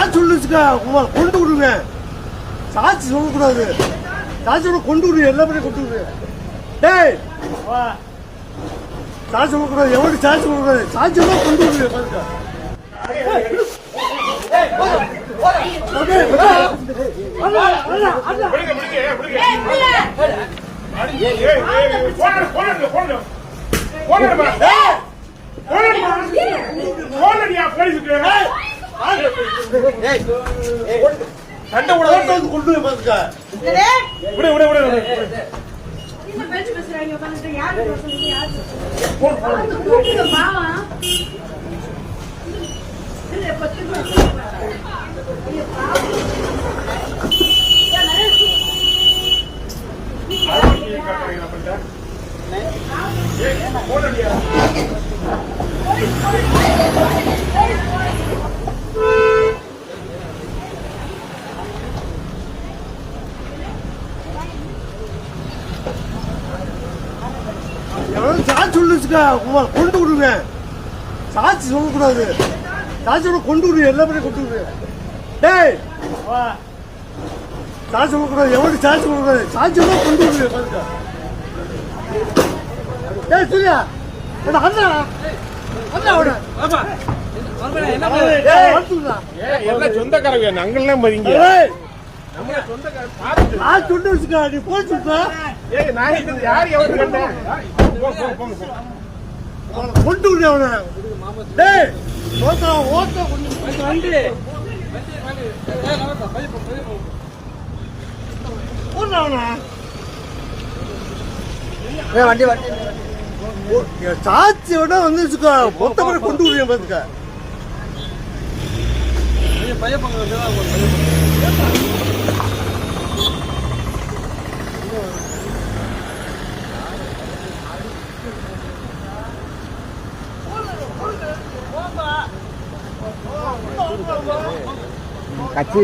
சாட்சி சொல்லுச்சுக்கா உங்களை கொண்டு விடுவேன். சாட்சி சொல்லக்கூடாது. சாட்சியோட கொண்டு விடுவேன். எல்லா பேரையும் கொண்டு விடுவேன். டேய் சாட்சி சொல்லக்கூடாது. எவனுக்கு சாட்சி சொல்லக்கூடாது. சாட்சியோட கொண்டு விடுவேன். பாருங்க சண்டை கொண்டு பாத்துக்க. சாட்சி சொல்லுச்சுக்கா உங்களை கொண்டு விடுவேன். சாட்சி சொல்லக்கூடாது. சாட்சியோட கொண்டு விடுவேன். எல்லா பேரையும் கொண்டு விடுவேன். டேய் சாட்சி சொல்லக்கூடாது. எவனுக்கு சாட்சி சொல்லக்கூடாது. சாட்சியோட கொண்டு விடுவேன். பாருங்க டேய் சூர்யா அண்ணா சொந்தக்காரங்க அங்கெல்லாம் மதிங்க சொன்ன வச்சுக்கா. நீ போய் சொல்ற கொண்டு விடு அவனை. டேய் ஓட்ட வண்டி வண்டி வண்டி சாட்சியோட வந்து வச்சுக்கோ. மொத்த பேரை கொண்டு விடுவேன். பாத்துக்க கட்சி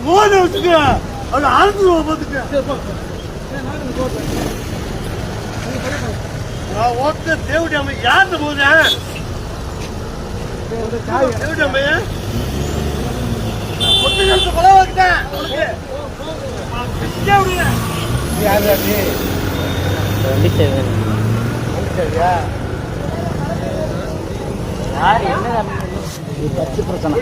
மோத வச்சுக்க. அரசு ஓட்ட தேவடி அம்மை யாருன்னு போதேன். தேவடி அம்மைய கொலை வைக்கிட்டேன். கட்சி பிரச்சனை.